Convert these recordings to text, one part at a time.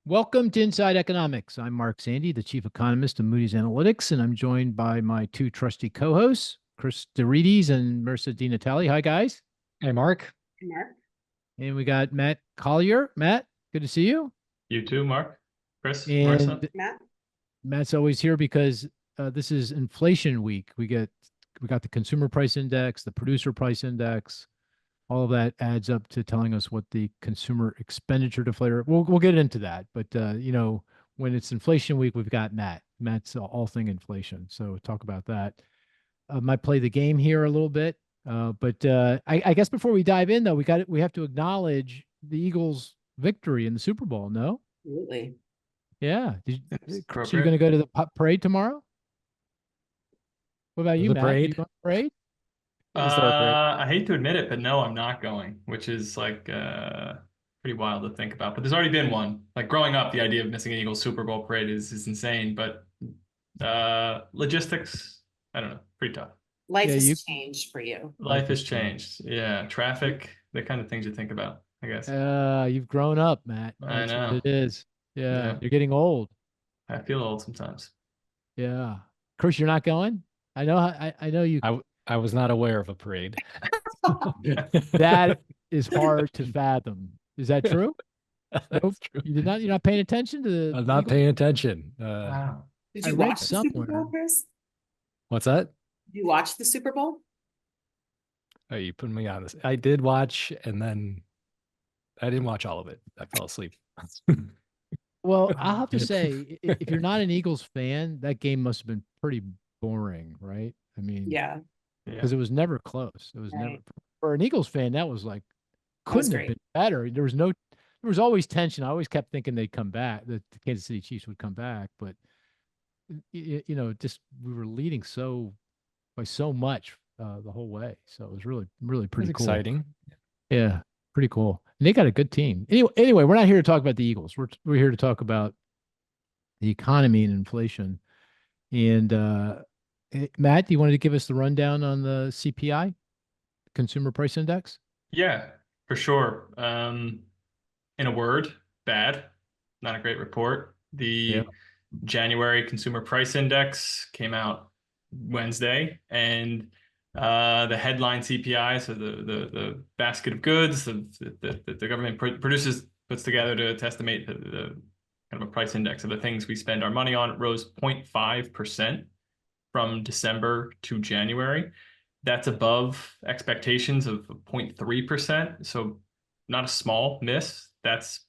Welcome to Inside Economics. I'm Mark Sandy, the chief economist of Moody's Analytics, and I'm joined by my two trusty co-hosts, Chris DeRides and Marisa DiNatale. Hi, guys. Hey, Mark. Mark. And we got Matt Colyar. Matt, good to see you. You too, Mark, Chris, Marissa. And Matt. Matt's always here because this is inflation week. We got the consumer price index, the producer price index. All of that adds up to telling us what the consumer expenditure deflator. We'll get into that, but when it's inflation week, we've got Matt. Matt's all thing inflation, so talk about that. Might play the game here a little bit, but I guess before we dive in, though, we have to acknowledge the Eagles' victory in the Super Bowl. No, Absolutely. yeah. Appropriate. So you're going to go to the parade tomorrow? What about you, The Matt? parade? You going to the parade? I hate to admit it, but no, I'm not going, which is like pretty wild to think about. But there's already been one. Like growing up, the idea of missing an Eagles Super Bowl parade is insane. But logistics, I don't know, pretty tough. Life Yeah, has changed for you. Life has changed. Yeah, traffic, the kind of things you think about, I guess. You've grown up, Matt. I That's know. what it is. Yeah, Yeah. you're getting old. I feel old sometimes. Yeah. Chris, you're not going? I know I know you I was not aware of a parade. that is hard to fathom. Is that true? That's true. You're not paying attention to the I'm not Eagles? paying attention. Wow. Did I you read watch the Super somewhere. Bowl, Chris? What's that? Did you watch the Super Bowl? Oh, you putting me on this. I did watch, and then I didn't watch all of it. I fell asleep. Well, I'll have to say, if you're not an Eagles fan, that game must have been pretty boring, right? I mean, Yeah. because it was never close. It was never Right. for an Eagles fan, that was like That was couldn't have great. been better. There was always tension. I always kept thinking they'd come back, that the Kansas City Chiefs would come back, but just we were leading by so much the whole way. So it was really, really It was pretty cool. exciting. Yeah, pretty cool. And they got a good team. Anyway, we're not here to talk about the Eagles. We're here to talk about the economy and inflation. And Matt, do you want to give us the rundown on the CPI, Consumer Price Index? Yeah, for sure. In a word, bad. Not a great report. The Yeah. January Consumer Price Index came out Wednesday, and the headline CPI, so the basket of goods that the government produces, puts together to estimate the kind of a price index of the things we spend our money on, rose 0.5% from December to January. That's above expectations of 0.3%. So not a small miss. That's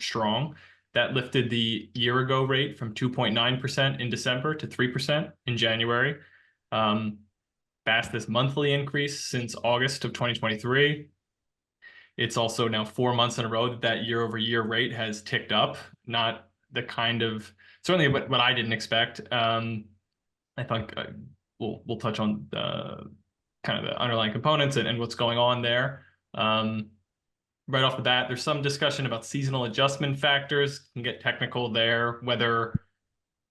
strong. That lifted the year ago rate from 2.9% in December to 3% in January. Fastest monthly increase since August of 2023. It's also now 4 months in a row that year over year rate has ticked up. Not the kind of, certainly what I didn't expect. I think we'll touch on the kind of the underlying components and what's going on there. Right off the bat, there's some discussion about seasonal adjustment factors. Can get technical there, whether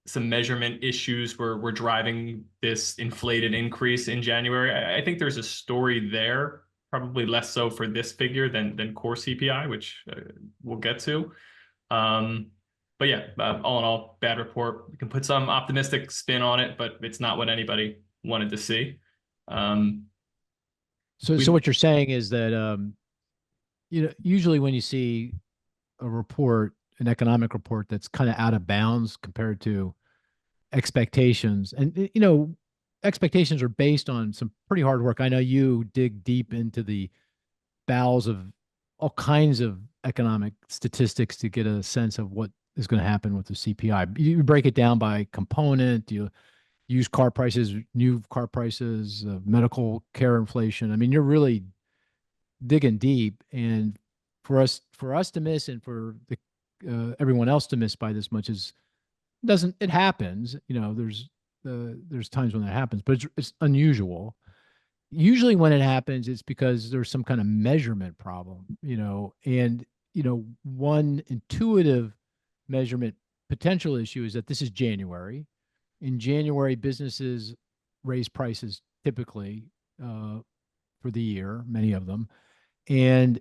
some measurement issues were driving this inflated increase in January. I think there's a story there, probably less so for this figure than core CPI, which we'll get to. But yeah, all in all, bad report. We can put some optimistic spin on it, but it's not what anybody wanted to see. So what you're saying is that usually when you see a report, an economic report that's kind of out of bounds compared to expectations, and expectations are based on some pretty hard work. I know you dig deep into the bowels of all kinds of economic statistics to get a sense of what is going to happen with the CPI. You break it down by component. You used car prices, new car prices, medical care inflation. I mean, you're really digging deep, and for us to miss, and for everyone else to miss by this much it happens. There's times when that happens, but it's unusual. Usually when it happens, it's because there's some kind of measurement problem, and one intuitive measurement potential issue is that this is January. In January, businesses raise prices typically for the year, many of them, and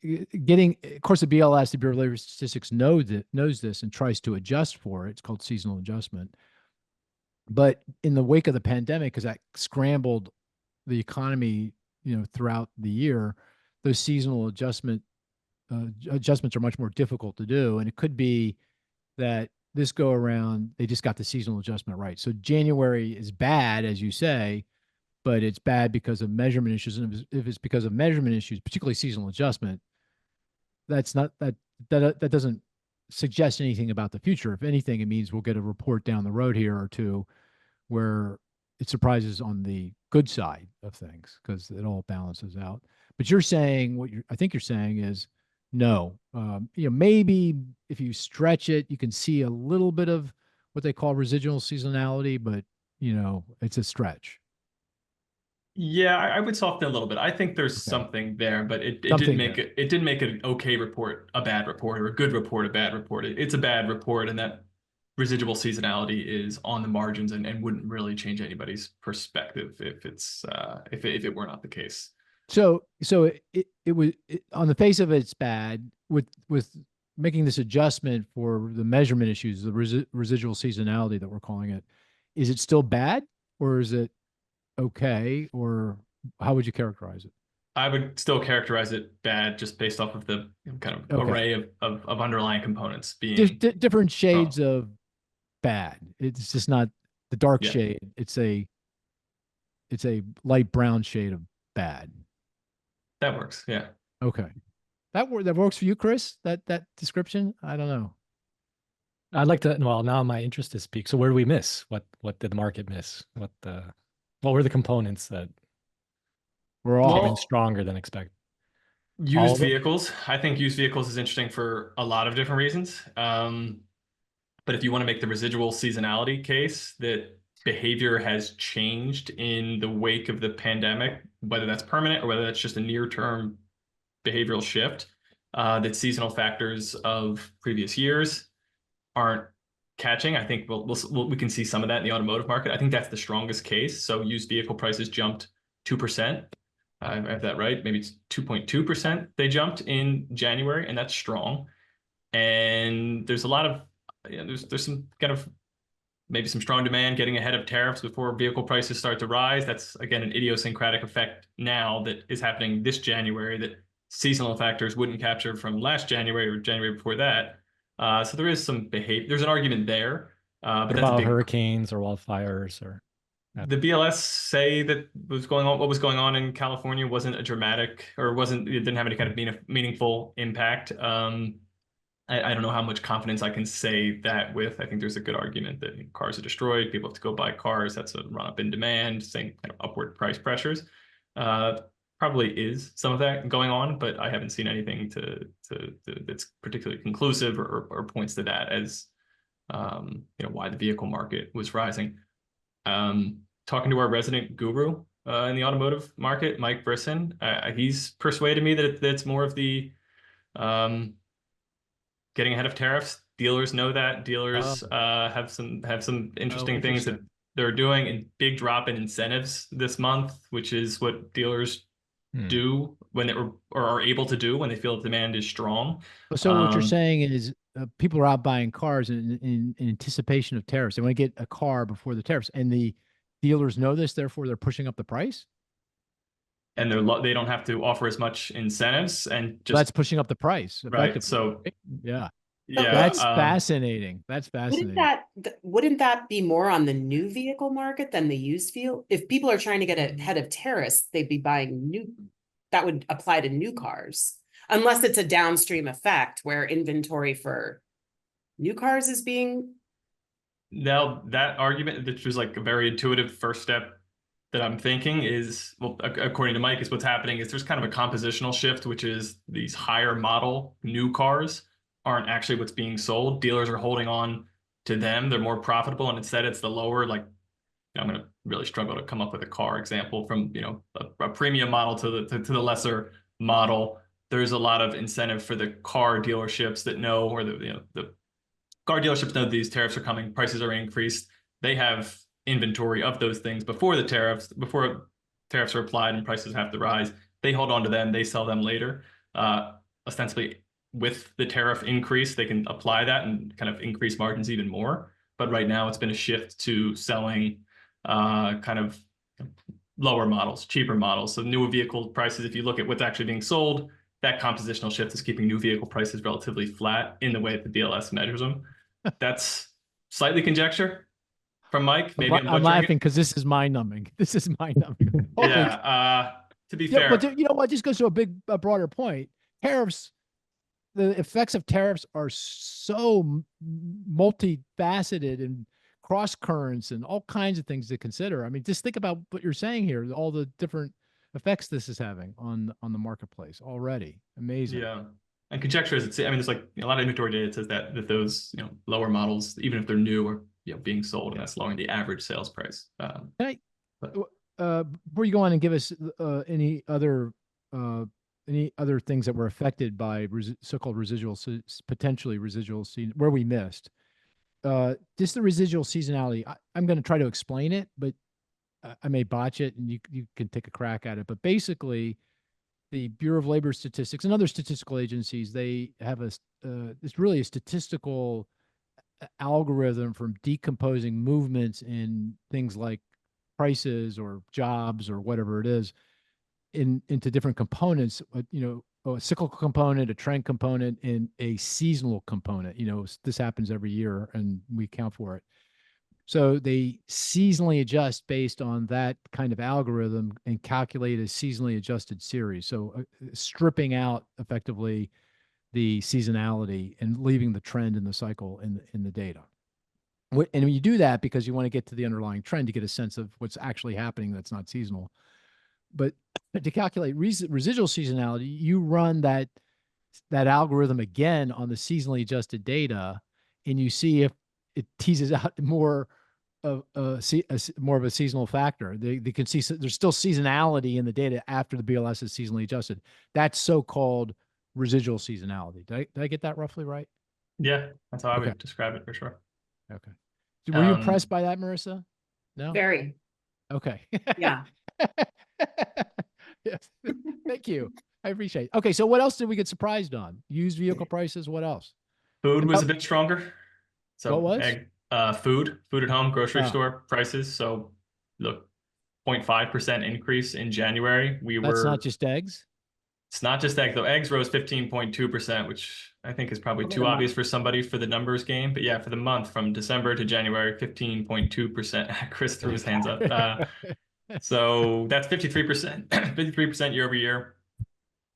of course, the BLS, the Bureau of Labor Statistics, knows this and tries to adjust for it. It's called seasonal adjustment. But in the wake of the pandemic, because that scrambled the economy, throughout the year, those seasonal adjustments are much more difficult to do. And it could be that this go around, they just got the seasonal adjustment right. So January is bad, as you say, but it's bad because of measurement issues. And if it's because of measurement issues, particularly seasonal adjustment, that's not that doesn't suggest anything about the future. If anything, it means we'll get a report down the road here or two where it surprises on the good side of things because it all balances out. But you're saying I think you're saying is no. Maybe if you stretch it, you can see a little bit of what they call residual seasonality, but it's a stretch. Yeah, I would soften it a little bit. I think there's Okay. something there, but it Something didn't make an okay report a bad report, or a good report a bad report. It's a bad report, and that residual seasonality is on the margins and wouldn't really change anybody's perspective if it were not the case. So it was on the face of it, it's bad with making this adjustment for the measurement issues, the residual seasonality that we're calling it. Is it still bad, or is it okay, or how would you characterize it? I would still characterize it bad just based off of the kind of Okay. array of underlying components being Different shades of bad. It's just not the dark Yeah. shade. It's a light brown shade of bad. That works. Yeah. Okay. That works for you, Chris? That description? I don't know. I'd like to, well, now my interest is peaked. So where do we miss? What did the market miss? What were the components that We're came all in stronger than expected? All Used of it? vehicles. I think used vehicles is interesting for a lot of different reasons. But if you want to make the residual seasonality case, that behavior has changed in the wake of the pandemic, whether that's permanent or whether that's just a near-term behavioral shift, that seasonal factors of previous years aren't catching. I think we can see some of that in the automotive market. I think that's the strongest case. So used vehicle prices jumped 2%. I have that right. Maybe it's 2.2% they jumped in January, and that's strong. And there's a lot of there's some kind of maybe some strong demand getting ahead of tariffs before vehicle prices start to rise. That's again an idiosyncratic effect now that is happening this January that seasonal factors wouldn't capture from last January or January before that. So there is some behavior. There's an argument there. But What that's about a big hurricanes or wildfires or? The BLS say that what was going on in California wasn't a dramatic or it didn't have any kind of meaningful impact. I don't know how much confidence I can say that with. I think there's a good argument that cars are destroyed. People have to go buy cars. That's a run up in demand, same kind of upward price pressures. Probably is some of that going on, but I haven't seen anything that's particularly conclusive or points to that as why the vehicle market was rising. Talking to our resident guru in the automotive market, Mike Brisson, he's persuaded me that it's more of the getting ahead of tariffs. Dealers know that. Dealers have some interesting things that they're doing, and big drop in incentives this month, which is what dealers do when they are able to do when they feel that demand is strong. So what you're saying is people are out buying cars in anticipation of tariffs. They want to get a car before the tariffs, and the dealers know this, therefore they're pushing up the price. And they don't have to offer as much incentives, and just that's pushing up the price. Right. So yeah, That's fascinating. That's fascinating. Wouldn't that be more on the new vehicle market than the used vehicle? If people are trying to get ahead of tariffs, they'd be buying that would apply to new cars, unless it's a downstream effect where inventory for new cars is being. Now that argument, which was like a very intuitive first step that I'm thinking is, well, according to Mike, is what's happening is there's kind of a compositional shift, which is these higher model new cars aren't actually what's being sold. Dealers are holding on to them. They're more profitable. And instead it's the lower, like, I'm going to really struggle to come up with a car example from, a premium model to the lesser model. There's a lot of incentive for the car dealerships that know, or the car dealerships know these tariffs are coming, prices are increased. They have inventory of those things before tariffs are applied and prices have to rise. They hold on to them, they sell them later. ostensibly with the tariff increase, they can apply that and kind of increase margins even more. But right now it's been a shift to selling kind of lower models, cheaper models. So newer vehicle prices, if you look at what's actually being sold, that compositional shift is keeping new vehicle prices relatively flat in the way that the BLS measures them. That's slightly conjecture from Mike. Maybe I'm I'm butchering laughing it. because this is mind numbing. This is mind numbing. Yeah. To be fair, but you know what? Just goes to a broader point. Tariffs, the effects of tariffs are so multifaceted and cross currents and all kinds of things to consider. I mean, just think about what you're saying here, all the different effects this is having on the marketplace already. Amazing. yeah. And conjecture is, I mean, there's like a lot of inventory data that says that those lower models, even if they're new, are being sold, and that's lowering the average sales price. Can I, before you go on and give us any other things that were affected by so-called residual, potentially residual season, where we missed, just the residual seasonality. I'm going to try to explain it, but I may botch it, and you can take a crack at it. But basically, the Bureau of Labor Statistics and other statistical agencies, they have it's really a statistical algorithm from decomposing movements in things like prices or jobs or whatever it is into different components, a cyclical component, a trend component, and a seasonal component. This happens every year and we account for it. So they seasonally adjust based on that kind of algorithm and calculate a seasonally adjusted series. So stripping out effectively the seasonality and leaving the trend in the cycle in the data. And you do that because you want to get to the underlying trend to get a sense of what's actually happening that's not seasonal. But to calculate residual seasonality, you run that algorithm again on the seasonally adjusted data, and you see if it teases out more of a seasonal factor. They can see there's still seasonality in the data after the BLS is seasonally adjusted. That's so-called residual seasonality. Did I get that roughly right? Yeah, that's how I would describe it for sure. Okay. Were you impressed by that, Marisa? No? Very. Okay. Yeah. Yes. Thank you. I appreciate it. Okay, so what else did we get surprised on? Used vehicle prices, what else? Food was a bit stronger. So what was? Food at home, grocery Oh. store prices. So look, 0.5% increase in January. That's not just eggs? It's not just eggs, though. Eggs rose 15.2%, which I think is probably too obvious for somebody for the numbers game. But yeah, for the month from December to January, 15.2%. Chris threw his hands up. So that's 53%, 53% year over year.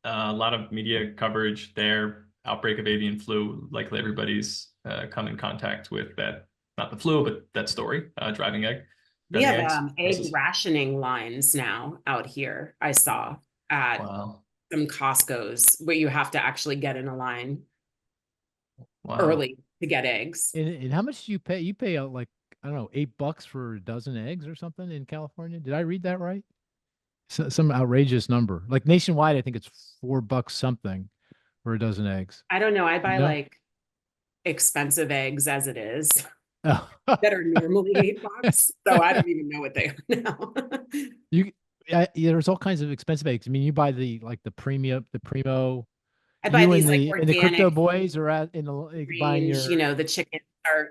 A lot of media coverage there. Outbreak of avian flu. Likely everybody's come in contact with that. Not the flu, but that story. Driving egg. We have egg rationing lines now out here. I saw at some Costco's where you have to actually get in a line early to get eggs. And how much do you pay? You pay like, I don't know, $8 for a dozen eggs or something in California. Did I read that right? Some outrageous number. Like nationwide, I think it's $4 something for a dozen eggs. I don't know. I buy like expensive eggs as it is that are normally $8. So I don't even know what they are now. There's all kinds of expensive eggs. I mean, you buy the Primo. I buy these like organic, and the crypto boys are buying your, the chickens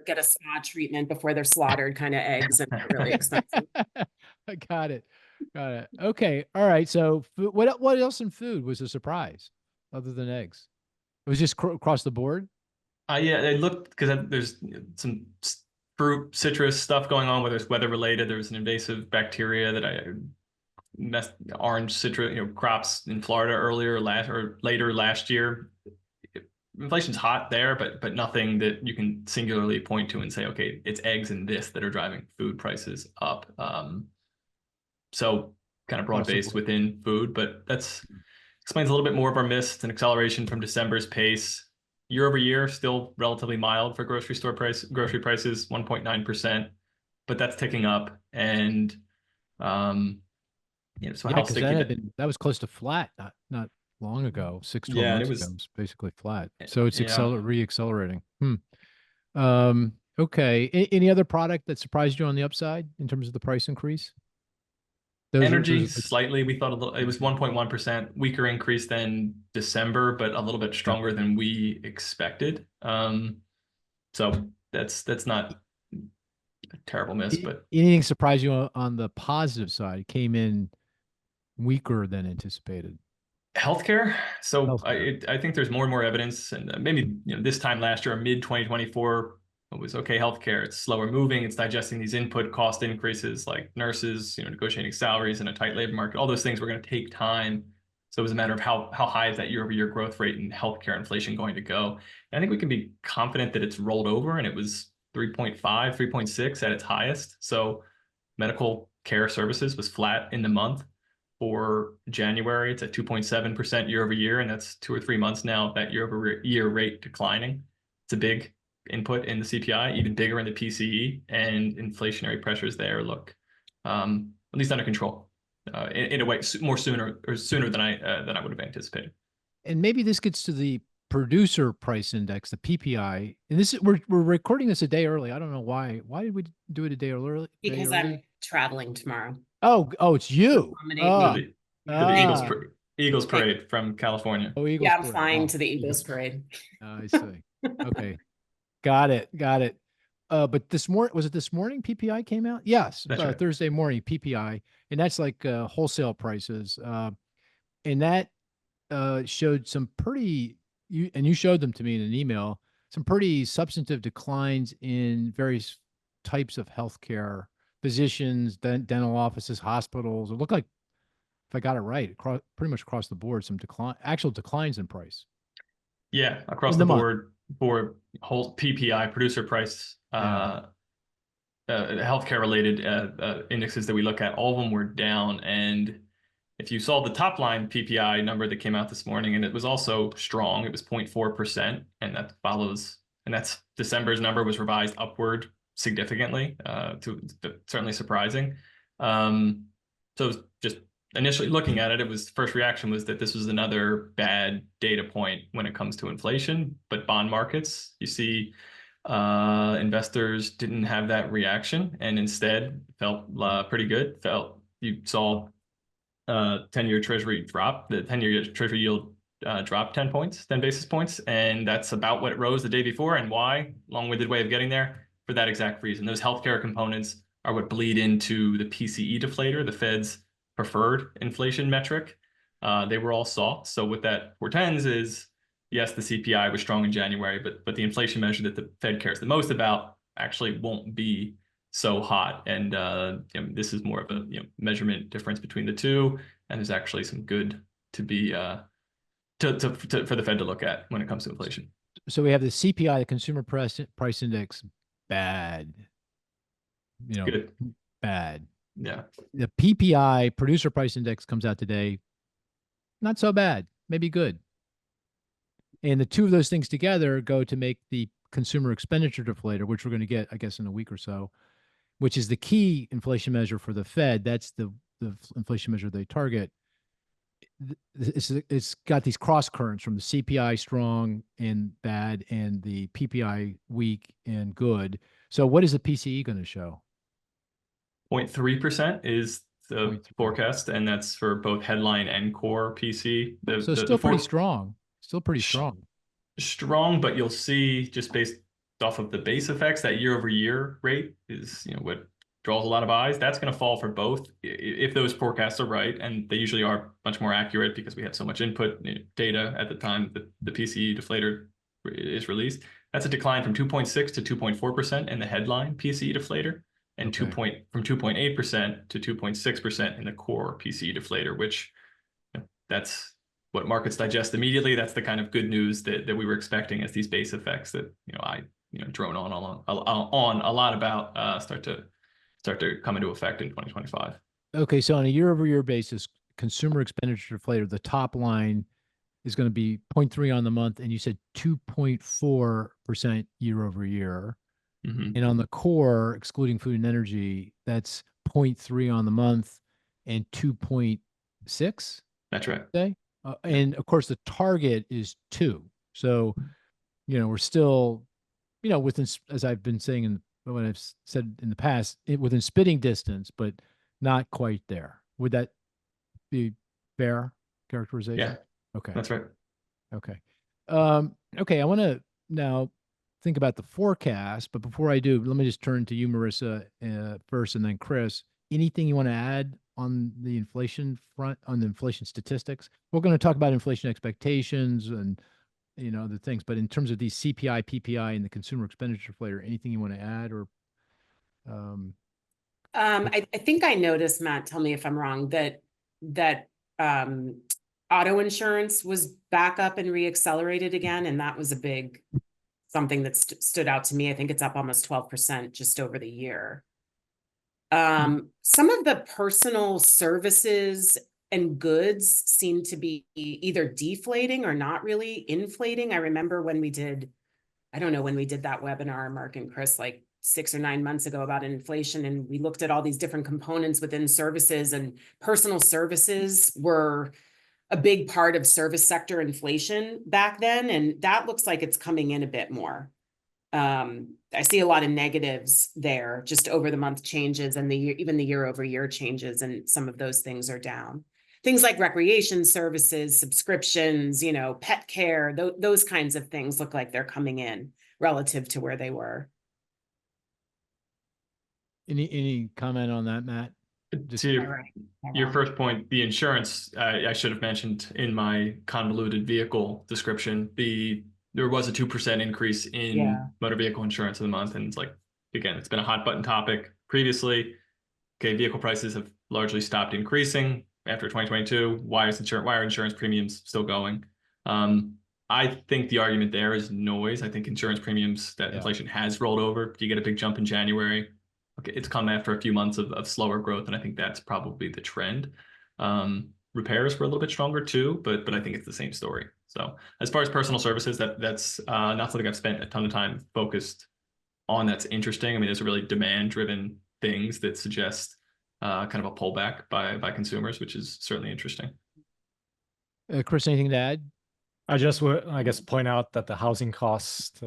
get a spa treatment before they're slaughtered kind of eggs, and they're really expensive. I got it. Okay. All right. So what else in food was a surprise other than eggs? It was just across the board. Yeah, they looked because there's some fruit, citrus stuff going on, whether it's weather related. There was an invasive bacteria that messed orange citrus crops in Florida later last year. Inflation's hot there, but nothing that you can singularly point to and say, okay, it's eggs and this that are driving food prices up. So kind of broad-based within food, but that's explains a little bit more of our miss. It's an acceleration from December's pace. Year over year, still relatively mild for grocery prices, 1.9%, but that's ticking up. And so how sticky that was close to flat not long ago, 6 to 12 months ago. It was basically flat. So it's re-accelerating. Okay. Any other product that surprised you on the upside in terms of the price increase? Energy slightly, we thought a little, it was 1.1% weaker increase than December, but a little bit stronger than we expected. So that's not a terrible miss, but anything surprise you on the positive side? It came in weaker than anticipated. healthcare. So Healthcare. I think there's more and more evidence, and maybe this time last year, mid 2024, it was okay. Healthcare, it's slower moving, it's digesting these input cost increases like nurses, negotiating salaries in a tight labor market. All those things were going to take time. So it was a matter of how high is that year-over-year growth rate in healthcare inflation going to go. And I think we can be confident that it's rolled over, and it was 3.5, 3.6 at its highest. So medical care services was flat in the month. For January, it's at 2.7% year over year, and that's 2 or 3 months now, that year over year rate declining. It's a big input in the CPI, even bigger in the PCE, and inflationary pressures there look at least under control in a way sooner than I would have anticipated. And maybe this gets to the producer price index, the PPI. And this is we're recording this a day early. I don't know why. Why did we do it a day early? Because I'm traveling tomorrow. Oh, it's you. Accommodate me. The Eagles parade from California. Oh, Eagles Yeah, I'm parade. flying to the Eagles parade. I see. Okay. Got it. But was it this morning PPI came out? Yes. That's right. Thursday morning PPI. And that's like wholesale prices. And that showed some pretty, you showed them to me in an email, some pretty substantive declines in various types of healthcare, physicians, dental offices, hospitals. It looked like, if I got it right, pretty much across the board, some actual declines in price. Yeah, across the board for whole PPI, producer price, healthcare related indexes that we look at, all of them were down. And if you saw the top line PPI number that came out this morning, and it was also strong, it was 0.4%, and that follows, and that's December's number was revised upward significantly, to certainly surprising. So it was just initially looking at it, first reaction was that this was another bad data point when it comes to inflation. But bond markets, you see, investors didn't have that reaction, and instead felt pretty good. You saw 10-year Treasury drop. The 10-year Treasury yield dropped 10 basis points, and that's about what it rose the day before. And why? Long-winded way of getting there. For that exact reason, those healthcare components are what bleed into the PCE deflator, the Fed's preferred inflation metric. They were all soft. So what that portends is, yes, the CPI was strong in January, but the inflation measure that the Fed cares the most about actually won't be so hot. And this is more of a measurement difference between the two, and there's actually some good to be for the Fed to look at when it comes to inflation. So we have the CPI, the consumer price index, bad. Good. Bad. Yeah. The PPI, producer price index, comes out today. Not so bad, maybe good. And the two of those things together go to make the consumer expenditure deflator, which we're going to get, I guess, in a week or so, which is the key inflation measure for the Fed. That's the inflation measure they target. It's got these cross currents from the CPI strong and bad, and the PPI weak and good. So what is the PCE going to show? 0.3% is the forecast, and that's for both headline and core PC. So still pretty strong. Still pretty strong. Strong, but you'll see, just based off of the base effects, that year over year rate is what draws a lot of eyes. That's going to fall for both if those forecasts are right, and they usually are much more accurate because we have so much input data at the time that the PCE deflator is released. That's a decline from 2.6 to 2.4% in the headline PCE deflator, and from 2.8% to 2.6% in the core PCE deflator, which that's what markets digest immediately. That's the kind of good news that we were expecting as these base effects that I drone on a lot about start to come into effect in 2025. Okay, so on a year-over-year basis, consumer expenditure deflator, the top line is going to be 0.3 on the month, and you said 2.4% year over year. Mm-hmm. And on the core, excluding food and energy, that's 0.3 on the month and 2.6. That's right. Okay? And of course, the target is 2. So, we're still, within, as I've been saying when I've said in the past, within spitting distance, but not quite there. Would that be fair characterization? Yeah, Okay. that's right. Okay. Okay. I want to now think about the forecast, but before I do, let me just turn to you, Marissa, first, and then Chris. Anything you want to add on the inflation front, on the inflation statistics? We're going to talk about inflation expectations and, the things, but in terms of these CPI, PPI, and the consumer expenditure deflator, anything you want to add or, I think I noticed, Matt, tell me if I'm wrong, that auto insurance was back up and reaccelerated again, and that was a big something that stood out to me. I think it's up almost 12% just over the year. Some of the personal services and goods seem to be either deflating or not really inflating. I remember when we did, I don't know when we did that webinar, Mark and Chris, like 6 or 9 months ago about inflation, and we looked at all these different components within services, and personal services were a big part of service sector inflation back then, and that looks like it's coming in a bit more. I see a lot of negatives there, just over the month changes, and even the year over year changes, and some of those things are down. Things like recreation services, subscriptions, pet care, those kinds of things look like they're coming in relative to where they were. any comment on that, Matt? Just- To All right. your first point, the insurance, I should have mentioned in my convoluted vehicle description, there was a 2% increase in motor vehicle insurance in the month. And it's like, again, it's been a hot button topic previously. Okay, vehicle prices have largely stopped increasing after 2022. Why are insurance premiums still going? I think the argument there is noise. I think insurance premiums, that inflation has rolled over. You get a big jump in January. Okay, it's come after a few months of slower growth, and I think that's probably the trend. Repairs were a little bit stronger too, but I think it's the same story. So as far as personal services, that's not something I've spent a ton of time focused on. That's interesting. I mean, there's really demand-driven things that suggest kind of a pullback by consumers, which is certainly interesting. Chris, anything to add? I just would, I guess, point out that the housing cost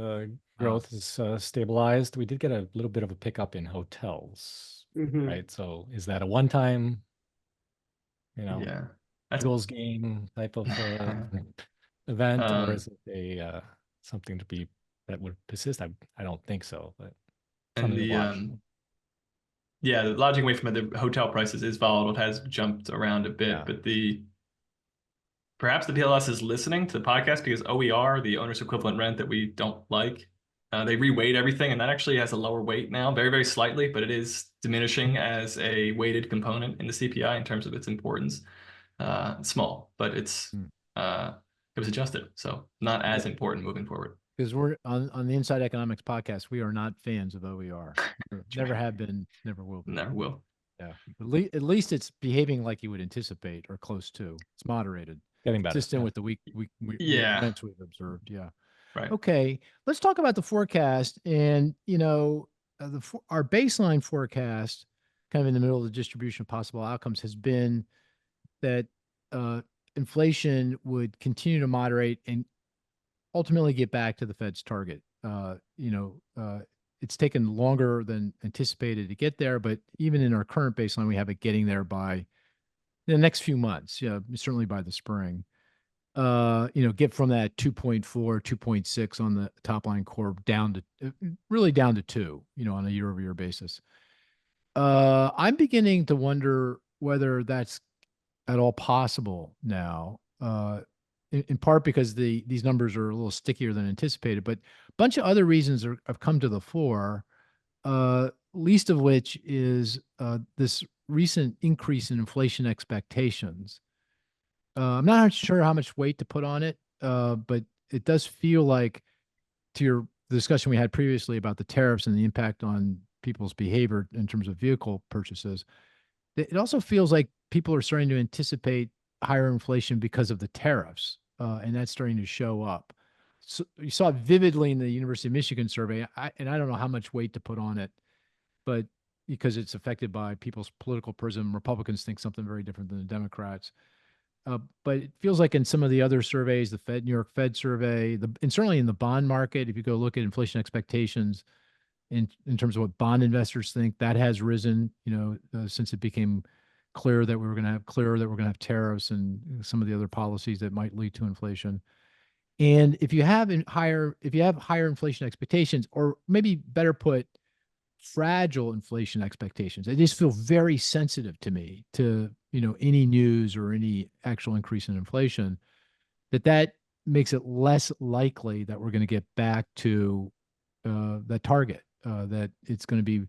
growth is stabilized. We did get a little bit of a pickup in hotels, right? So is that a one-time, Eagles game type of event, or is it a something that would persist? I don't think so, but something to watch. The lodging away from it, the hotel prices is volatile. It has jumped around a bit, but perhaps the PLS is listening to the podcast, because OER, the owner's equivalent rent that we don't like, they reweight everything, and that actually has a lower weight now, very, very slightly, but it is diminishing as a weighted component in the CPI in terms of its importance. Small, but it was adjusted, so not as important moving forward. Because we're on the Inside Economics podcast, we are not fans of OER. Never have been, never will be. Never will. Yeah. At least it's behaving like you would anticipate, or close to. It's moderated. Getting better. Consistent with the events we've observed. Yeah. Right. Okay. Let's talk about the forecast. And, our baseline forecast, kind of in the middle of the distribution of possible outcomes, has been that inflation would continue to moderate and ultimately get back to the Fed's target. It's taken longer than anticipated to get there, but even in our current baseline, we have it getting there by the next few months. Certainly by the spring. Get from that 2.4, 2.6 on the top line core down to 2, on a year-over-year basis. I'm beginning to wonder whether that's at all possible now. In part because these numbers are a little stickier than anticipated, but a bunch of other reasons have come to the fore, least of which is this recent increase in inflation expectations. I'm not sure how much weight to put on it, but it does feel like, to the discussion we had previously about the tariffs and the impact on people's behavior in terms of vehicle purchases, it also feels like people are starting to anticipate higher inflation because of the tariffs. And that's starting to show up. So you saw it vividly in the University of Michigan survey, and I don't know how much weight to put on it, but because it's affected by people's political prism, Republicans think something very different than the Democrats. But it feels like in some of the other surveys, the New York Fed survey, and certainly in the bond market, if you go look at inflation expectations in terms of what bond investors think, that has risen, since it became clear that we were going to have tariffs and some of the other policies that might lead to inflation. And if you have higher inflation expectations, or maybe better put, fragile inflation expectations, they just feel very sensitive to me to, any news or any actual increase in inflation, that makes it less likely that we're going to get back to that target, that it's going to be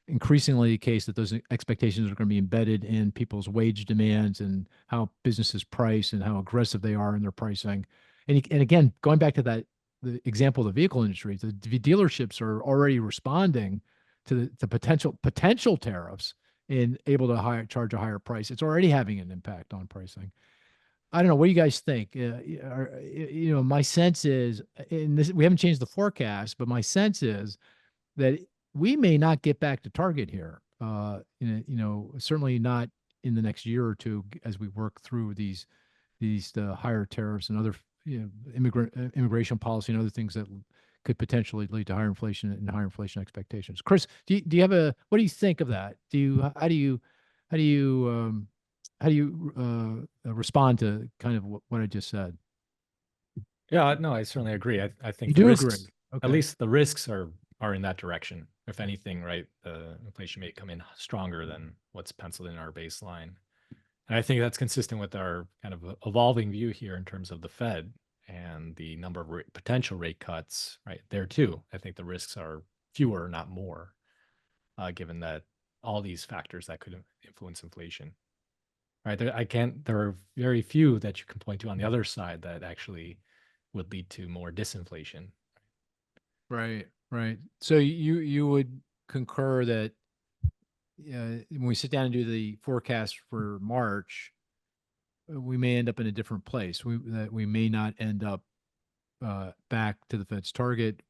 increasingly the case that those expectations are going to be embedded in people's wage demands and how businesses price and how aggressive they are in their pricing. And again, going back to the example of the vehicle industry, the dealerships are already responding to the potential tariffs and able to charge a higher price. It's already having an impact on pricing. I don't know. What do you guys think? My sense is, we haven't changed the forecast, but my sense is that we may not get back to target here. Certainly not in the next year or two, as we work through these higher tariffs and other immigration policy and other things that could potentially lead to higher inflation and higher inflation expectations. Chris, do you have what do you think of that? How do you respond to kind of what I just said? Yeah, no, I certainly agree. I think You the do risks, agree. Okay. at least the risks are in that direction. If anything, right, the inflation may come in stronger than what's penciled in our baseline. And I think that's consistent with our kind of evolving view here in terms of the Fed and the number of potential rate cuts, right, there too. I think the risks are fewer, not more, given that all these factors that could influence inflation, right? There are very few that you can point to on the other side that actually would lead to more disinflation. Right. So you would concur that when we sit down and do the forecast for March, we may end up in a different place. That we may not end up back to the Fed's target.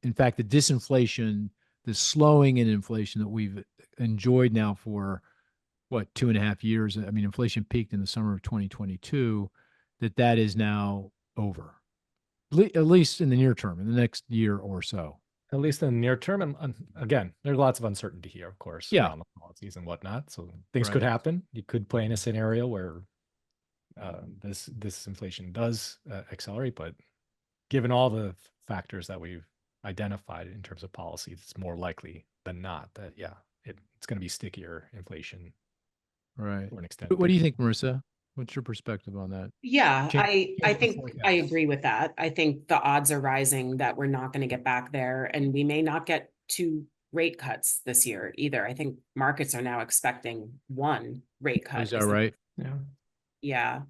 In fact, the disinflation, the slowing in inflation that we've enjoyed now for 2.5 years. I mean, inflation peaked in the summer of 2022. That is now over, at least in the near term, in the next year or so. At least in the near term. And again, there's lots of uncertainty here, of course, Yeah, around the policies and whatnot. So things Right. could happen. You could play in a scenario where this inflation does accelerate, but given all the factors that we've identified in terms of policy, it's more likely than not that, it's going to be stickier inflation Right. for an extended What do you period. think, Marissa? What's your perspective on that? Yeah, Change I the think I forecast. agree with that. I think the odds are rising that we're not going to get back there, and we may not get 2 rate cuts this year either. I think markets are now expecting 1 rate cut. Is that right? Yeah. Yeah.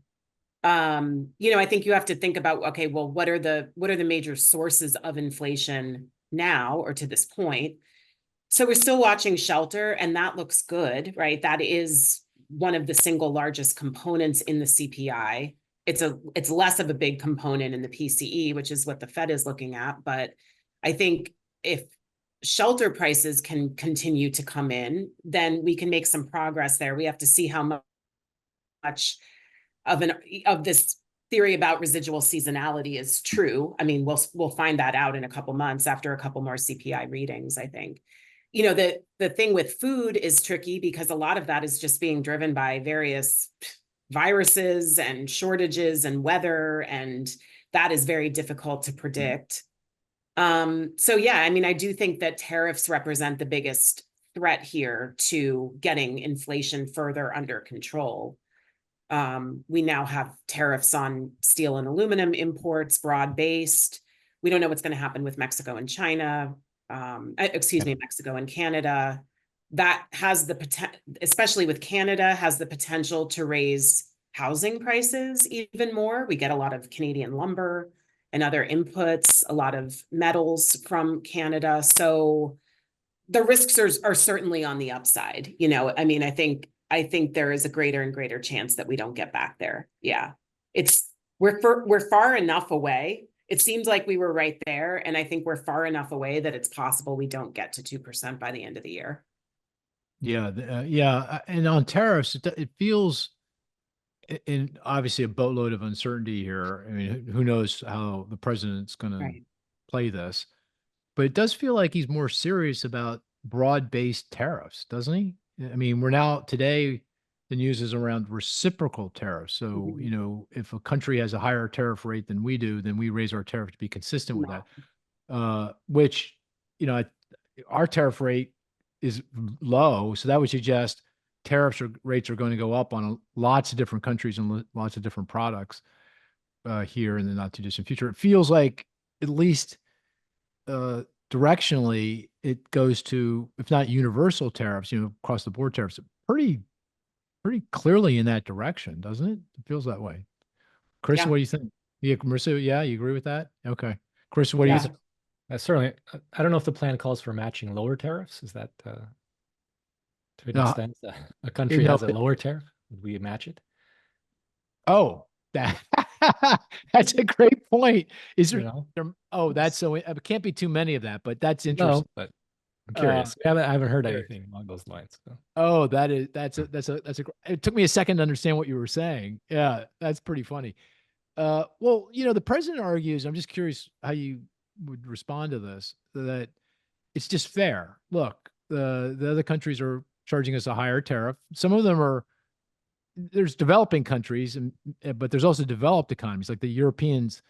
I think you have to think about, okay, well, what are the major sources of inflation now or to this point? So we're still watching shelter, and that looks good, right? That is one of the single largest components in the CPI. It's less of a big component in the PCE, which is what the Fed is looking at. But I think if shelter prices can continue to come in, then we can make some progress there. We have to see how much of this theory about residual seasonality is true. I mean, we'll find that out in a couple months after a couple more CPI readings, I think. The thing with food is tricky because a lot of that is just being driven by various viruses and shortages and weather, and that is very difficult to predict. So yeah, I mean, I do think that tariffs represent the biggest threat here to getting inflation further under control. We now have tariffs on steel and aluminum imports, broad-based. We don't know what's going to happen with Mexico and China. Mexico and Canada. That has the potential, especially with Canada, has the potential to raise housing prices even more. We get a lot of Canadian lumber and other inputs, a lot of metals from Canada. So the risks are certainly on the upside. I mean, I think there is a greater and greater chance that we don't get back there. Yeah, we're far enough away. It seems like we were right there, and I think we're far enough away that it's possible we don't get to 2% by the end of the year. Yeah, and on tariffs, it feels, and obviously a boatload of uncertainty here. I mean, who knows how the president's going to play this, but it does feel like he's more serious about broad-based tariffs, doesn't he? I mean, we're now today the news is around reciprocal tariffs. So, Mhm. you know, if a country has a higher tariff rate than we do, then we raise our tariff to be consistent with that. Which, you know, our tariff rate is low, so that would suggest rates are going to go up on lots of different countries and lots of different products here in the not too distant future. It feels like, at least directionally, it goes to, if not universal tariffs, you know, across the board tariffs, pretty clearly in that direction, doesn't it? It feels that way. Chris, Yeah. what do you think? Yeah, Marisa, yeah, you agree with that? Okay. Chris, what do you Yeah. think? Certainly, I don't know if the plan calls for matching lower tariffs. Is that to an No, extent a country no, has a lower tariff? Would we match it? oh, that that's a great point. Is You know, oh, that's so, it can't be too many of that, but that's no, interesting. but I'm Uh, curious. I haven't heard curious. anything along those lines. So. Oh, it took me a second to understand what you were saying. Yeah, that's pretty funny. Well, you know, the president argues, I'm just curious how you would respond to this, that it's just fair. Look, the other countries are charging us a higher tariff. Some of them are, there's developing countries, but there's also developed economies like the Europeans.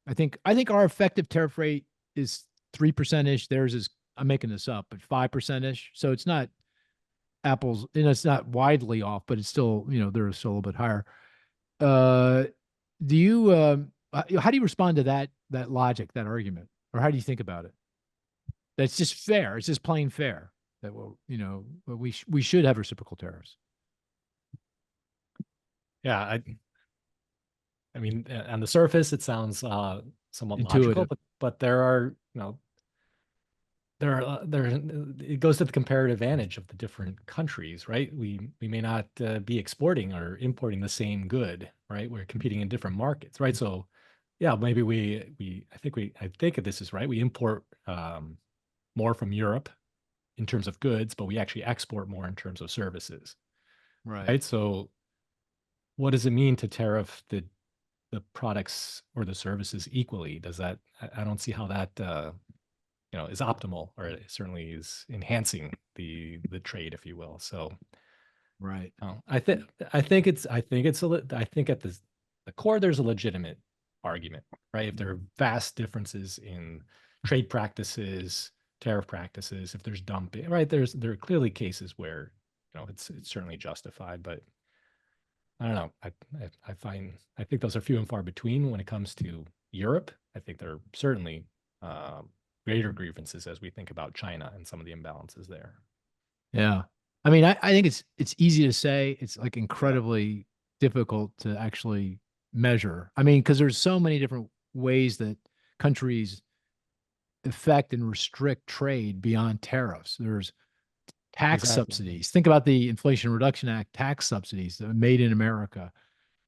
I think our effective tariff rate is 3% ish. Theirs is, I'm making this up, but 5% ish. So it's not apples, and it's not widely off, but it's still, you know, they're still a little bit higher. Uh, do you how do you respond to that logic, that argument, or how do you think about it? That's just fair. It's just plain fair that, well, you know, we should have reciprocal tariffs. Yeah, I mean, on the surface, it sounds somewhat logical, Intuitive. but there are, you know, it goes to the comparative advantage of the different countries, right? We may not be exporting or importing the same good, right? We're competing in different markets, right? So, yeah, maybe I think this is right. We import more from Europe in terms of goods, but we actually export more in terms of services, right? So, what does it mean to tariff the products or the services equally? Does that, I don't see how that you know, is optimal, or it certainly is enhancing the trade, if you will. So Right. I think I think at the core there's a legitimate argument, right? If there are vast differences in trade practices, tariff practices, if there's dumping, right? There are clearly cases where, you know, it's certainly justified, but I don't know. I think those are few and far between when it comes to Europe. I think there are certainly greater grievances as we think about China and some of the imbalances there. Yeah. I mean, I think it's easy to say. It's like incredibly difficult to actually measure. I mean, because there's so many different ways that countries affect and restrict trade beyond tariffs. There's tax Exactly. subsidies. Think about the Inflation Reduction Act tax subsidies that are made in America.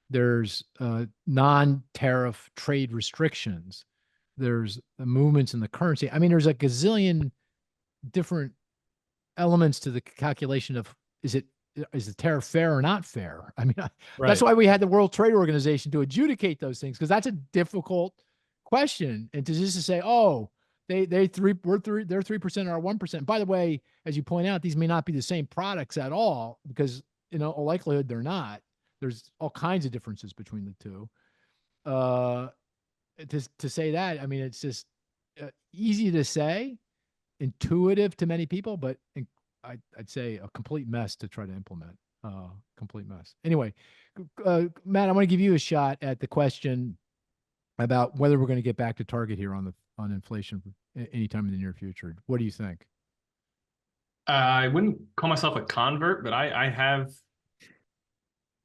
There's non-tariff trade restrictions. There's movements in the currency. I mean, there's a gazillion different elements to the calculation of, is the tariff fair or not fair? I mean, that's why we had the World Trade Organization to adjudicate those things, because that's a difficult question. And to just to say, oh, they're 3% or 1%. By the way, as you point out, these may not be the same products at all, because in all likelihood they're not. There's all kinds of differences between the two. To say that, I mean, it's just easy to say, intuitive to many people, but I'd say a complete mess to try to implement. Complete mess. Anyway, Matt, I want to give you a shot at the question about whether we're going to get back to target here on inflation anytime in the near future. What do you think? I wouldn't call myself a convert, but I have,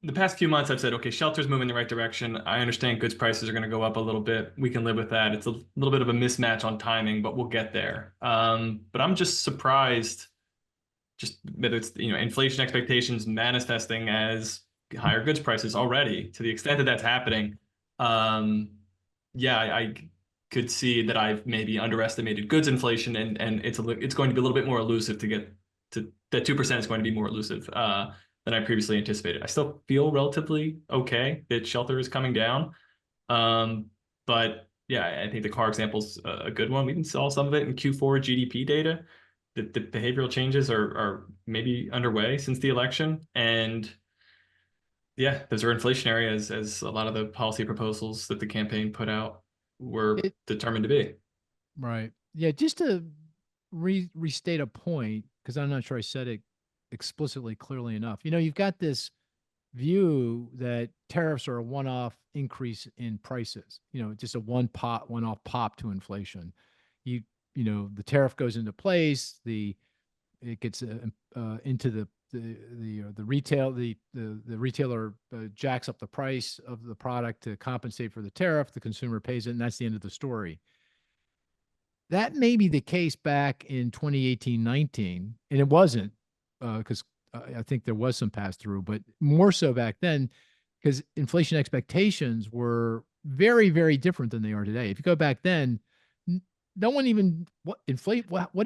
the past few months I've said, okay, shelter's moving in the right direction. I understand goods prices are going to go up a little bit. We can live with that. It's a little bit of a mismatch on timing, but we'll get there. But I'm just surprised just that it's, you know, inflation expectations manifesting as higher goods prices already. To the extent that that's happening, yeah, I could see that I've maybe underestimated goods inflation, and it's going to be a little bit more elusive to get to that 2% is going to be more elusive than I previously anticipated. I still feel relatively okay that shelter is coming down, but yeah, I think the car example's a good one. We can saw some of it in Q4 GDP data. The behavioral changes are maybe underway since the election, and Yeah, those are inflationary as a lot of the policy proposals that the campaign put out were determined to be. Right. Yeah. Just to restate a point, because I'm not sure I said it explicitly clearly enough. You've got this view that tariffs are a one-off increase in prices, just a one-off pop to inflation. You, the tariff goes into place, it gets into the retail, the retailer jacks up the price of the product to compensate for the tariff, the consumer pays it, and that's the end of the story. That may be the case back in 2018, 19, and it wasn't, because I think there was some pass through, but more so back then because inflation expectations were very, very different than they are today. If you go back then, no one even what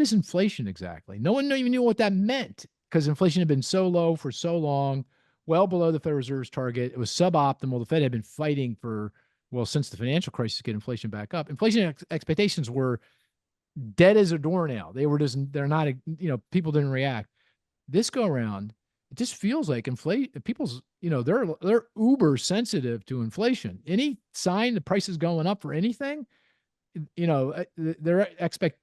is inflation exactly? No one even knew what that meant because inflation had been so low for so long, well below the Federal Reserve's target. It was suboptimal. The Fed had been fighting since the financial crisis to get inflation back up. Inflation expectations were dead as a doornail. They're not, people didn't react. This go around, it just feels like people's, they're uber sensitive to inflation. Any sign the price is going up for anything, their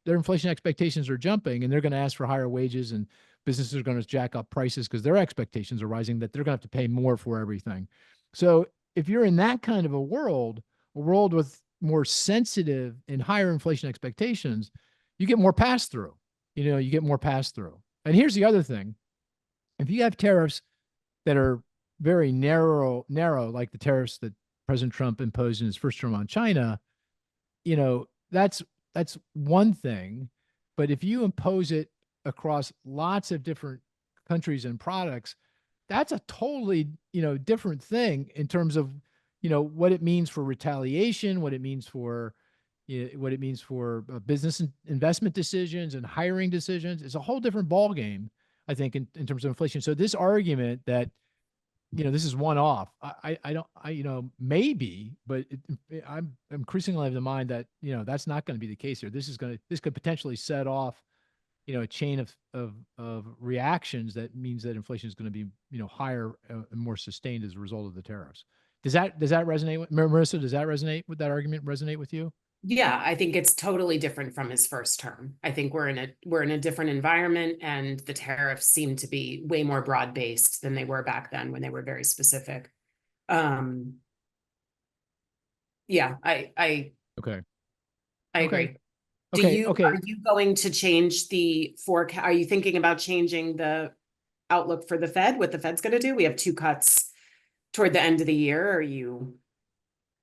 inflation expectations are jumping, and they're going to ask for higher wages, and businesses are going to jack up prices because their expectations are rising that they're going to have to pay more for everything. So if you're in that kind of a world with more sensitive and higher inflation expectations, you get more pass through. And here's the other thing. If you have tariffs that are very narrow, like the tariffs that President Trump imposed in his first term on China, that's one thing. But if you impose it across lots of different countries and products, that's a totally, different thing in terms of, what it means for retaliation, what it means for business and investment decisions and hiring decisions. It's a whole different ballgame, I think, in terms of inflation. So this argument that, this is one off, maybe, but I'm increasingly of the mind that, that's not going to be the case here. This could potentially set off, a chain of reactions that means that inflation is going to be, higher and more sustained as a result of the tariffs. Does that resonate with Marisa? Does that resonate with that argument? Resonate with you? Yeah, I think it's totally different from his first term. I think we're in a different environment, and the tariffs seem to be way more broad-based than they were back then when they were very specific. Yeah, I Okay. agree. Okay. Are you going to change the forecast? Are you thinking about changing the outlook for the Fed? What the Fed's going to do? We have 2 cuts toward the end of the year. Are you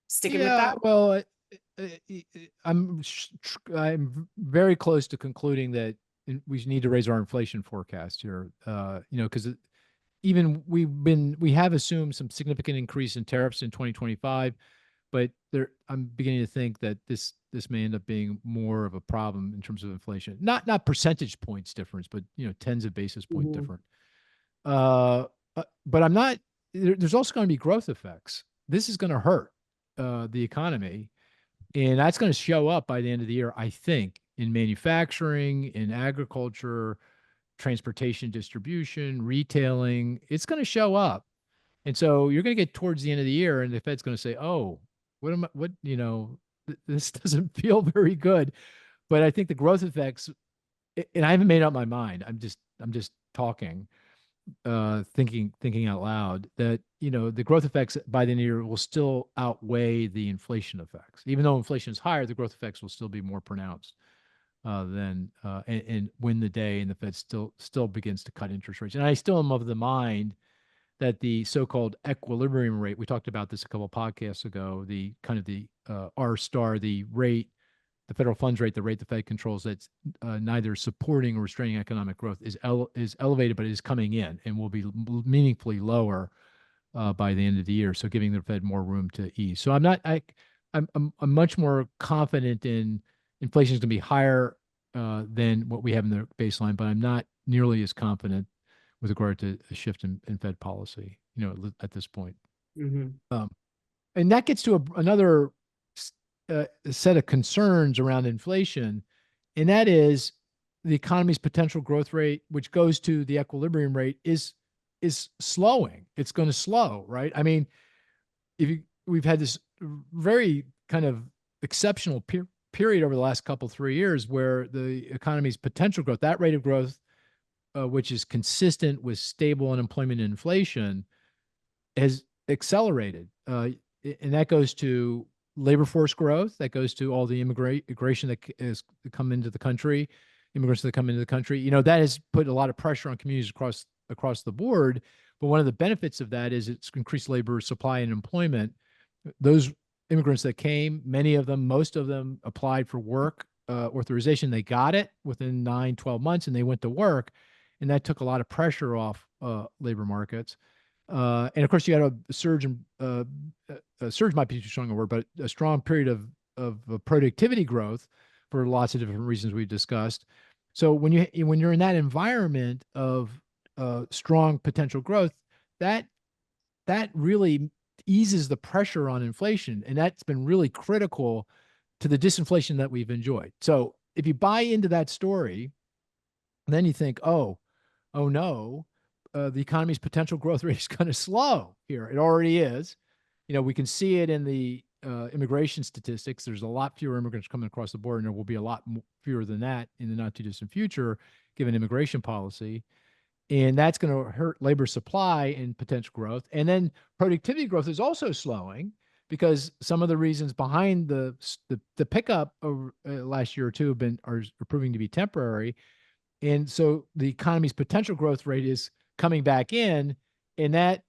sticking with that? Well, I'm very close to concluding that we need to raise our inflation forecast here. Because even we have assumed some significant increase in tariffs in 2025, but I'm beginning to think that this may end up being more of a problem in terms of inflation. Not percentage points difference, but tens of basis point different. But I'm not. There's also going to be growth effects. This is going to hurt the economy. And that's going to show up by the end of the year, I think, in manufacturing, in agriculture, transportation, distribution, retailing. It's going to show up. And so you're going to get towards the end of the year, and the Fed's going to say, oh, this doesn't feel very good. But I think the growth effects, and I haven't made up my mind. I'm just talking, thinking out loud, that the growth effects by the end of the year will still outweigh the inflation effects. Even though inflation is higher, the growth effects will still be more pronounced than and win the day, and the Fed still begins to cut interest rates. And I still am of the mind that the so-called equilibrium rate, we talked about this a couple of podcasts ago, the kind of the R star, the rate, the federal funds rate, the rate the Fed controls, that's neither supporting or restraining economic growth, is elevated, but it is coming in and will be meaningfully lower by the end of the year. So giving the Fed more room to ease. So I'm much more confident in inflation is going to be higher than what we have in the baseline, but I'm not nearly as confident with regard to a shift in Fed policy, at this point. Mm-hmm. And that gets to another set of concerns around inflation, and that is the economy's potential growth rate, which goes to the equilibrium rate, is is slowing. It's going to slow, right? I mean, we've had this very kind of exceptional period over the last couple, 3 years where the economy's potential growth, that rate of growth, which is consistent with stable unemployment and inflation, has accelerated. And that goes to labor force growth. That goes to all the immigration that has come into the country, immigrants that come into the country. You know, that has put a lot of pressure on communities across the board. But one of the benefits of that is it's increased labor supply and employment. Those immigrants that came, many of them, most of them applied for work authorization. They got it within 9, 12 months and they went to work. And that took a lot of pressure off labor markets. And of course, you had a surge, surge might be too strong a word, but a strong period of productivity growth for lots of different reasons we've discussed. So when you're in that environment of strong potential growth, that really eases the pressure on inflation, and that's been really critical to the disinflation that we've enjoyed. So if you buy into that story, then you think, oh no, the economy's potential growth rate is going to slow here. It already is. You know, we can see it in the immigration statistics. There's a lot fewer immigrants coming across the border, and there will be a lot fewer than that in the not too distant future, given immigration policy. And that's going to hurt labor supply and potential growth. And then productivity growth is also slowing because some of the reasons behind the pickup over last year or two are proving to be temporary. And so the economy's potential growth rate is coming back in, and that,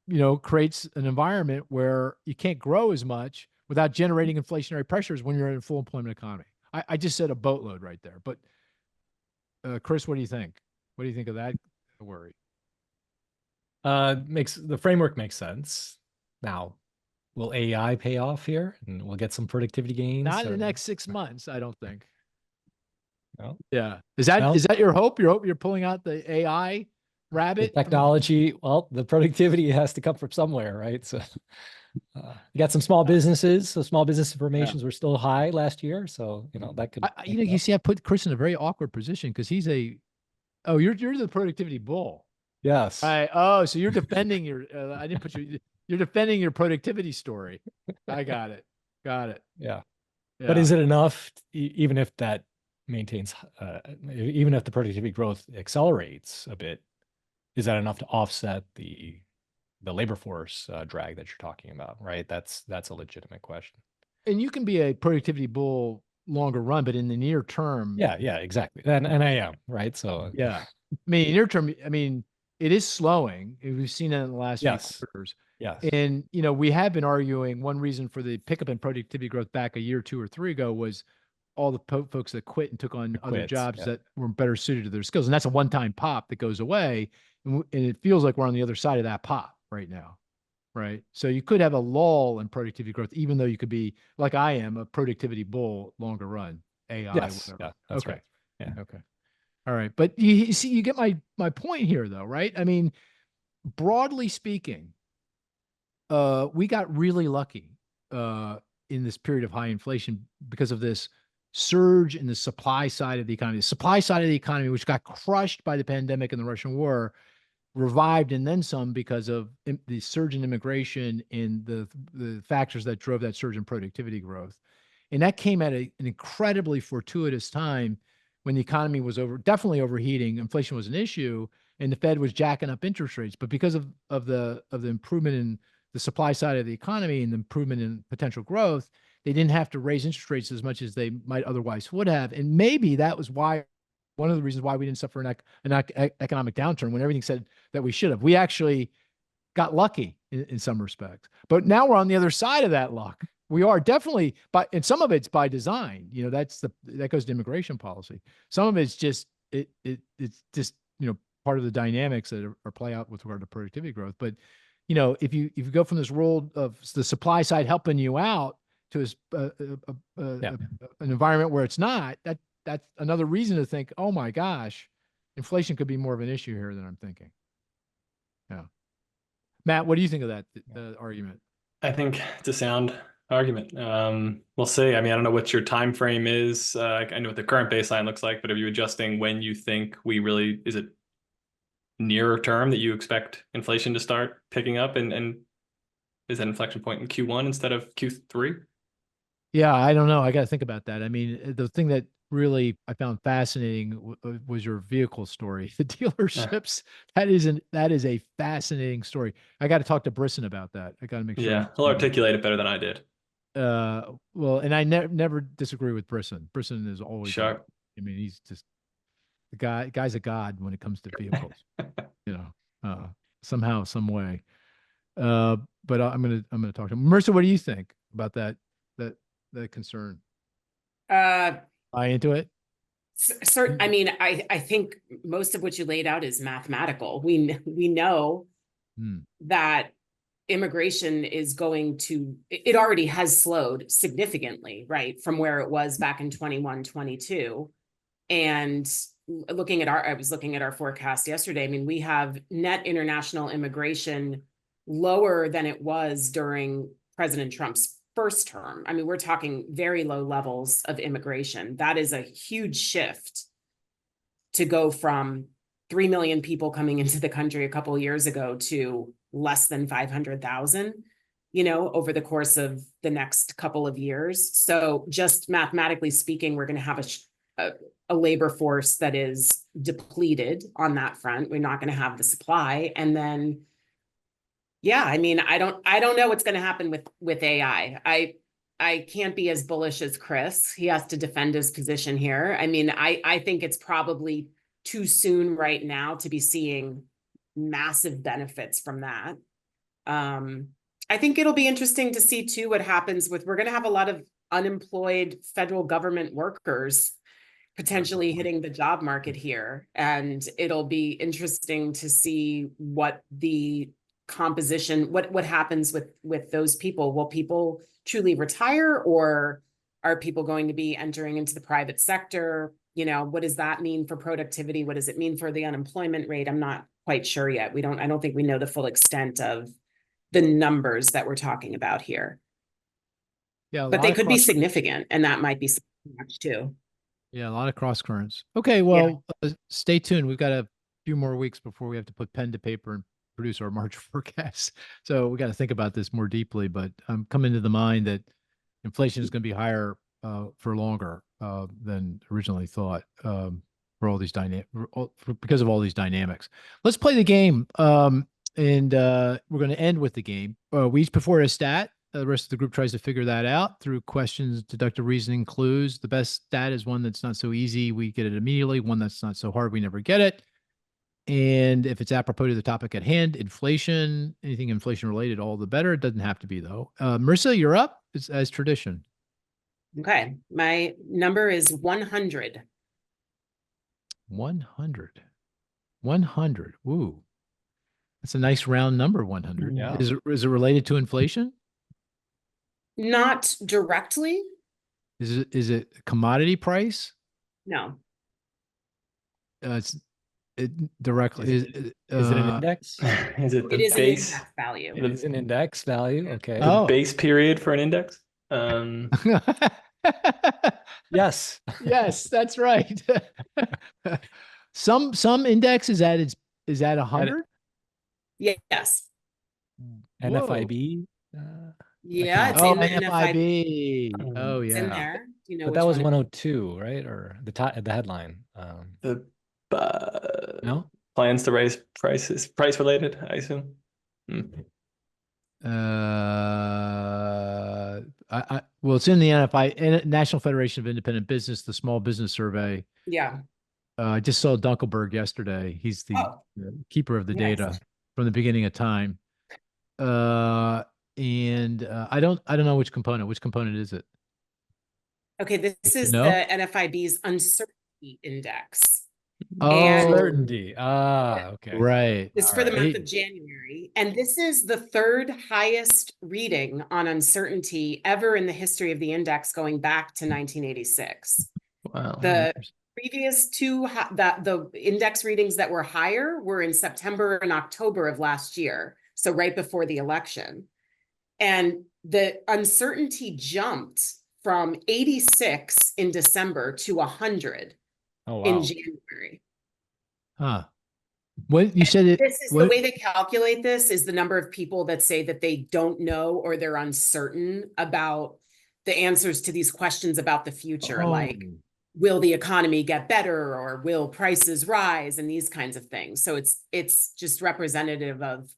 you know, creates an environment where you can't grow as much without generating inflationary pressures when you're in a full employment economy. I just said a boatload right there. But Chris, what do you think? What do you think of that worry? The framework makes sense. Now, will AI pay off here and we'll get some productivity gains? Not in the next 6 months, I don't think. No? Yeah. Is that your hope? You're pulling out the AI rabbit? The technology, well, the productivity has to come from somewhere, right? So you got some small businesses. So small business formations were still high last year. So, you know, that could. You see, I put Chris in a very awkward position because he's you're the productivity bull. Yes. So you're defending I didn't put you're defending your productivity story. I got it. Yeah. But is it enough, even if that maintains, even if the productivity growth accelerates a bit, is that enough to offset the labor force drag that you're talking about, right? That's a legitimate question. And you can be a productivity bull longer run, but in the near term. Yeah, exactly. And I am, right? So yeah. I mean, near term, it is slowing. We've seen it in the last few quarters. Yes. And, you know, we have been arguing one reason for the pickup in productivity growth back a year, 2 or 3 ago was all the folks that quit and took on other jobs that were better suited to their skills. And that's a one-time pop that goes away. And it feels like we're on the other side of that pop right now. Right. So you could have a lull in productivity growth, even though you could be, like I am, a productivity bull longer run, AI. Yes. Whatever. Yeah, that's right. Yeah. Okay. All right. But you see, you get my point here, though, right? I mean, broadly speaking, we got really lucky in this period of high inflation because of this surge in the supply side of the economy. The supply side of the economy, which got crushed by the pandemic and the Russian war, revived and then some because of the surge in immigration and the factors that drove that surge in productivity growth. And that came at an incredibly fortuitous time when the economy was definitely overheating, inflation was an issue, and the Fed was jacking up interest rates. But because of the improvement in the supply side of the economy and the improvement in potential growth, they didn't have to raise interest rates as much as they might otherwise would have. And maybe that was one of the reasons why we didn't suffer an economic downturn when everything said that we should have. We actually got lucky in some respects. But now we're on the other side of that luck. We are definitely, and some of it's by design. You know, that goes to immigration policy. Some of it's just it's just, you know, part of the dynamics that are play out with regard to productivity growth. But, you know, if you go from this world of the supply side helping you out to an environment where it's not, that's another reason to think, oh my gosh, inflation could be more of an issue here than I'm thinking. Yeah. Matt, what do you think of that argument? I think it's a sound argument. We'll see. I mean, I don't know what your time frame is. I know what the current baseline looks like, but are you adjusting when you think is it nearer term that you expect inflation to start picking up, and is that inflection point in Q1 instead of Q3? Yeah, I don't know. I got to think about that. I mean, the thing that really I found fascinating was your vehicle story, the dealerships. That is a fascinating story. I got to talk to Brisson about that. I got to make sure. Yeah, he'll articulate it better than I did. Well, and I never disagree with Brisson. Brisson is always right. Sure. I mean, he's just the guy's a god when it comes to vehicles. Somehow, some way. But I'm gonna talk to him. Marisa, what do you think about that concern? Uh, Buy into it? I mean, I think most of what you laid out is mathematical. We know that immigration is going to, it already has slowed significantly, right, from where it was back in 21, 22. And I was looking at our forecast yesterday. I mean, we have net international immigration lower than it was during President Trump's first term. I mean, we're talking very low levels of immigration. That is a huge shift to go from 3 million people coming into the country a couple of years ago to less than 500,000, over the course of the next couple of years. So just mathematically speaking, we're going to have a labor force that is depleted on that front. We're not going to have the supply. And then, yeah, I mean, I don't know what's going to happen with AI. I can't be as bullish as Chris. He has to defend his position here. I mean, I think it's probably too soon right now to be seeing massive benefits from that. I think it'll be interesting to see too what happens we're going to have a lot of unemployed federal government workers potentially hitting the job market here. And it'll be interesting to see what the composition, what happens with those people. Will people truly retire, or are people going to be entering into the private sector? What does that mean for productivity? What does it mean for the unemployment rate? I'm not quite sure yet. I don't think we know the full extent of the numbers that we're talking about here. Yeah, but they could be significant, and that might be much too. Yeah, a lot of cross currents. Okay, well, stay tuned. We've got a few more weeks before we have to put pen to paper and produce our March forecast. So we got to think about this more deeply. But I'm coming to the mind that inflation is going to be higher for longer than originally thought for all these because of all these dynamics. Let's play the game, and we're going to end with the game. We each put forward a stat. The rest of the group tries to figure that out through questions, deductive reasoning, clues. The best stat is one that's not so easy. We get it immediately. One that's not so hard. We never get it. And if it's apropos to the topic at hand, inflation, anything inflation related, all the better. It doesn't have to be, though. Marisa, you're up. It's as tradition. Okay. My number is 100. 100. 100. Woo. That's a nice round number, 100. Yeah. Is it related to inflation? Not directly. Is it commodity price? No. It's directly. Is it an index? Is it the It is an base? index value. It is an index value. Okay. Oh. Base period for an index? Yes. Yes, that's right. Some index is at 100. Yes. NFIB. Yeah, it's Oh, in the NFIB. Oh, It's yeah. in there. Do you know But which that was one 102, right? Or the headline. The No? plans to raise prices, price related, I assume. Well, it's in the NFI, National Federation of Independent Business, the Small Business Survey. Yeah. I just saw Dunkelberg yesterday. He's the keeper of the Nice. data from the beginning of time. And I don't know which component. Which component is it? Okay, this is No? the NFIB's uncertainty index. Oh, And- Certainty. Okay. right. It's for the Alright. month of January. And this is the third highest reading on uncertainty ever in the history of the index, going back to 1986. Wow. The previous two, the index readings that were higher were in September and October of last year. So right before the election. And the uncertainty jumped from 86 in December to 100 Oh, wow. in January. Huh. What you said it, This is the what, way they calculate this is the number of people that say that they don't know or they're uncertain about the answers to these questions about the future. Like, oh, will the economy get better or will prices rise and these kinds of things. So it's just representative of,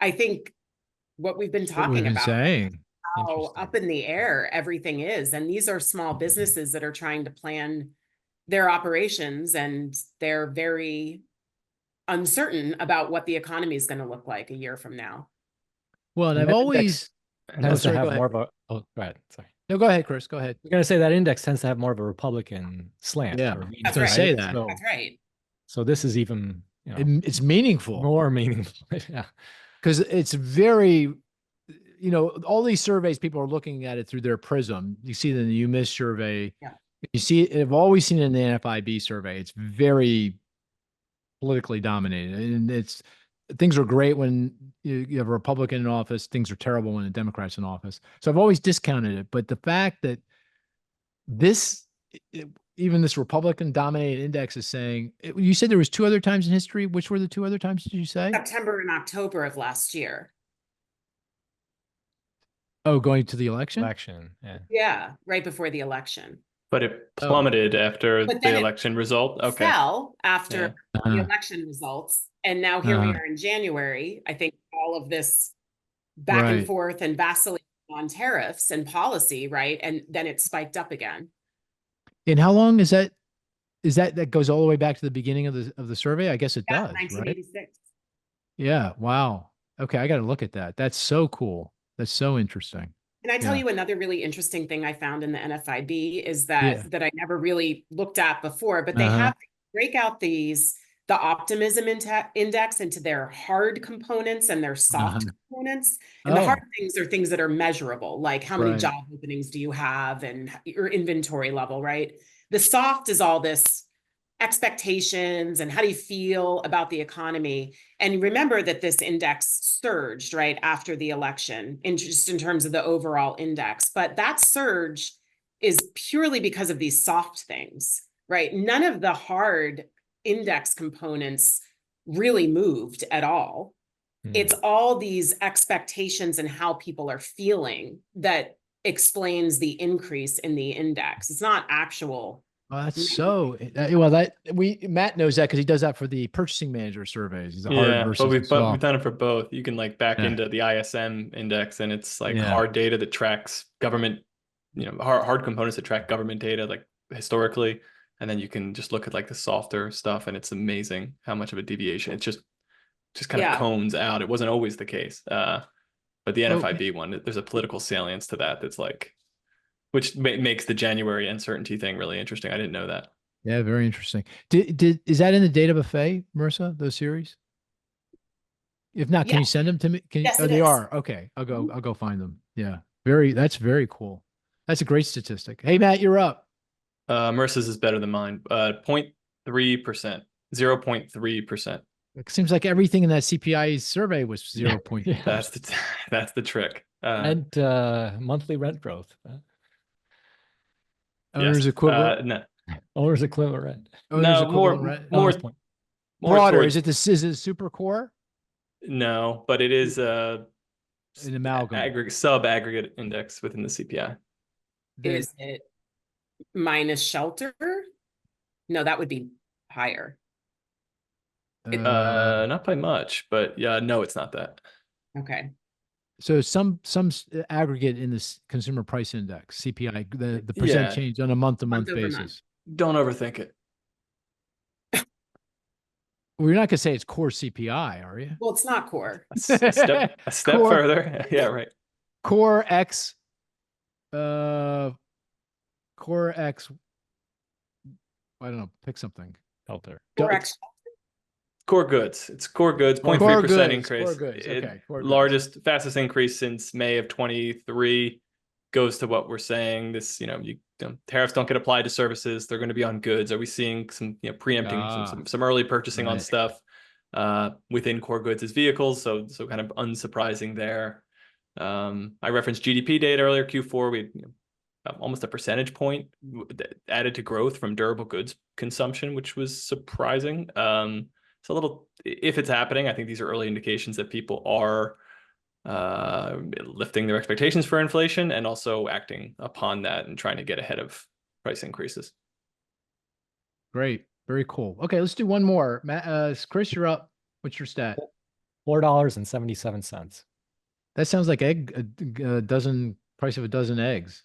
I think, what we've been what we've talking been about, saying. how Interesting. up in the air everything is. And these are small businesses that are trying to plan their operations, and they're very uncertain about what the economy is going to look like a year from now. Well, and And I've that always, index oh, tends to sorry, go have ahead. more of a, oh, go ahead, sorry. No, go ahead, Chris, go ahead. I'm gonna say that index tends to have more of a Republican slant. Yeah, or I was That's gonna right. say that. So, That's right. so this is even, you know, It's meaningful more meaningful. Yeah. because it's very, you know, all these surveys, people are looking at it through their prism. You see it in the UMIS survey. Yeah. You see it, I've always seen it in the NFIB survey. It's very politically dominated. And it's, things are great when you have a Republican in office. Things are terrible when a Democrat's in office. So I've always discounted it. But the fact that this, even this Republican dominated index is saying, you said there was two other times in history. Which were the two other times, did you say? September and October of last year. Oh, going to the election? Election. Yeah. Yeah, right before the election. But it Oh. plummeted after But the then it election result. Okay. Fell after the Uh-huh. election results. And now here we Uh-huh. are in January. I think all of this back and Right. forth and vacillating on tariffs and policy, right? And then it spiked up again. And how long is that? Is that goes all the way back to the beginning of the survey? I guess it Yeah, does, right? 1986. Yeah. Wow. Okay, I got to look at that. That's so cool. That's so interesting. And I tell Yeah. you another really interesting thing I found in the NFIB is Yeah. that I never really looked at before, but they Uh-huh. have break out the optimism index into their hard components and their soft Uh-huh. components. And the hard Oh, things are things that are measurable, like how many right. job openings do you have and your inventory level, right? The soft is all this expectations and how do you feel about the economy. And remember that this index surged right after the election, just in terms of the overall index. But that surge is purely because of these soft things, right? None of the hard index components really moved at all. It's all these expectations and how people are feeling that explains the increase in the index. It's not actual. Well, that's so well that Matt knows that because he does that for the purchasing manager surveys. He's a hard Yeah, versus but we've soft. done it for both. You can like back Yeah. into the ISM index, and it's like Yeah. hard data that tracks government, hard components that track government data, like historically, and then you can just look at like the softer stuff, and it's amazing how much of a deviation. It's just kind of Yeah. cones out. It wasn't always the case. But the Oh, NFIB one, there's a political salience to that that's like, which makes the January uncertainty thing really interesting. I didn't know that. Yeah, very interesting. Is that in the data buffet, Marisa, those series? If not, can Yeah. you send them to me? Can you, Yes, oh, it they is. are. Okay. I'll Mhm. go find them. Yeah. That's very cool. That's a great statistic. Hey, Matt, you're up. Marissa's is better than mine. 0.3%, 0.3%. It seems like everything in that CPI survey was 0.3. Yeah. That's the trick. And monthly rent growth. Owner's Yes. equivalent. No, Owner's equivalent rent. Owner's no, equivalent more, rent. more, Point. more Broader. towards, Is it super core? no, but it is An amalgam. aggregate sub-aggregate index within the CPI. Is it minus shelter? No, that would be higher. Not by much, but yeah, no, it's not that. Okay. So some aggregate in this consumer price index, CPI, the percent Yeah. change on a month-to-month Month-over-month. basis. Don't overthink it. Well, you're not gonna say it's core CPI, are you? Well, it's not core. A step Core- further. Yeah, right. Core X, core X. I don't know. Pick something. Shelter. Core Go- X- Core goods. It's core goods. Core 0.3% goods, increase. core goods, okay, core goods. Largest, fastest increase since May of 23 goes to what we're saying. This, tariffs don't get applied to services. They're going to be on goods. Are we seeing some, preempting some early purchasing on Right. stuff within core goods as vehicles? So kind of unsurprising there. I referenced GDP data earlier. Q4, we had almost a percentage point added to growth from durable goods consumption, which was surprising. it's a little, if it's happening, I think these are early indications that people are lifting their expectations for inflation and also acting upon that and trying to get ahead of price increases. Great. Very cool. Okay, let's do one more. Chris, you're up. What's your stat? $4.77. That sounds like a dozen price of a dozen eggs.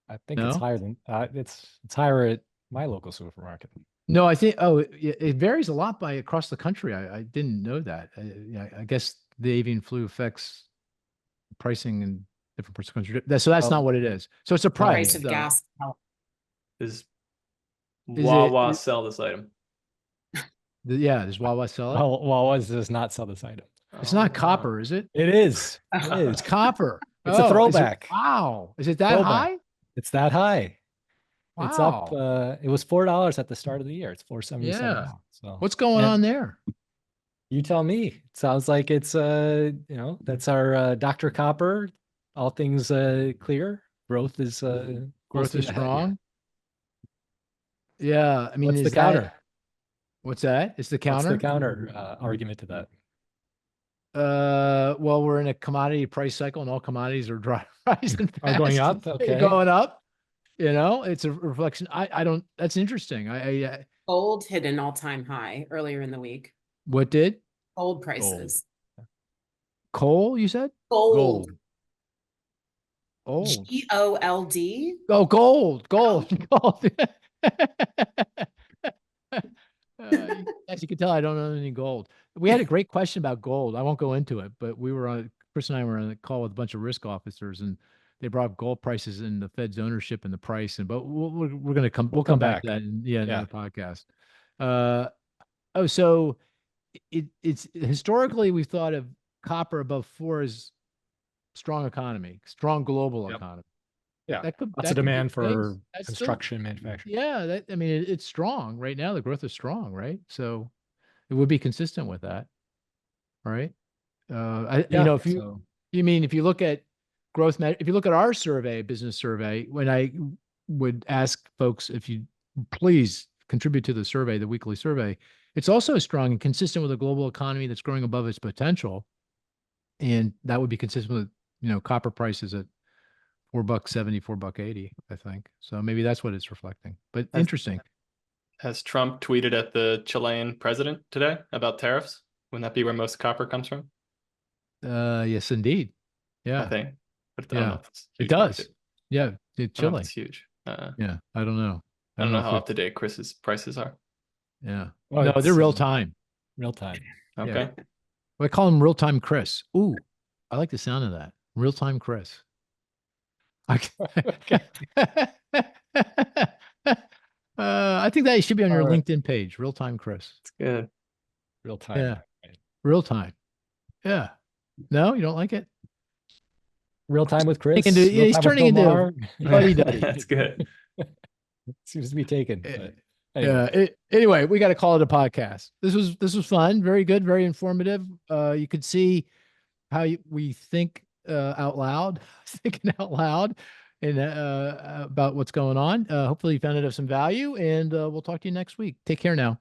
I think it's No? higher than it's higher at my local supermarket. No, I think, it varies a lot by across the country. I didn't know that. Yeah, I guess the avian flu affects pricing in different parts of the country. So that's Oh. not what it is. So it's a Price price. of though. gas. Is Is Wawa it- sell this item? Yeah, does Wawa sell it? Well, Wawa's does not sell this item. It's not Oh, copper, is it? It is. It is. It's copper. It's a Oh, is it- throwback. Wow. Is it that Throwback. high? It's that high. Wow. It's up. It was $4 at the start of the year. It's $4.77 Yeah. now. So What's going and on there? you tell me. It sounds like it's that's our Dr. Copper. All things clear. Growth is full Growth steam is ahead here. strong. Yeah, I mean, What's the is that- counter? What's that? It's the What's counter. the counter argument to that? Well, we're in a commodity price cycle, and all commodities are rising Are going fast. up? They're Okay. going up. It's a reflection. I don't. That's interesting. Gold hit an all-time high earlier in the week. What did Gold prices. coal? You said Gold. Gold. GOLD. Oh, gold. Gold. As you can tell, I don't own any gold. We had a great question about gold. I won't go into it, but Chris and I were on a call with a bunch of risk officers, and they brought up gold prices and the Fed's ownership and the price. But we're going to come. We'll come back to that in another podcast. So it's historically we've thought of copper above 4 as strong economy, strong global Yep. economy. Yeah. That could Lots that of could be demand the for case. That's still- construction, manufacturing. Yeah, it's strong right now. The growth is strong, right? So it would be consistent with that, right? If you look at growth, if you look at our survey, business survey, when I would ask folks if you please contribute to the survey, the weekly survey, it's also strong and consistent with a global economy that's growing above its potential, and that would be consistent with copper prices at $4.70, $4.80, I think. So maybe that's what it's reflecting. But interesting. Has Trump tweeted at the Chilean president today about tariffs? Wouldn't that be where most copper comes from? Yes, indeed. I Yeah, think. But I don't know if it's it huge does. market. Yeah, I don't know if Chile. it's huge. Yeah, I don't know. I don't know if how it- up to date Chris's prices are. Yeah. Well, No, they're it's, real time. Real time. Okay. I call him real time Chris. Ooh, I like the sound of that. Real time Chris. I think that should be on your All right. LinkedIn page. Real time Chris. It's good. Real time. Yeah. Real time. Yeah. No, you don't like it? Real time with Chris. Into- real he's time with turning Bill into Maher. fuddy-duddy. That's good. Seems to be taken. But Yeah. anyway. Anyway, we got to call it a podcast. This was fun. Very good. Very informative. You could see how we think out loud, thinking out loud, and about what's going on. Hopefully, you found it of some value. And we'll talk to you next week. Take care now.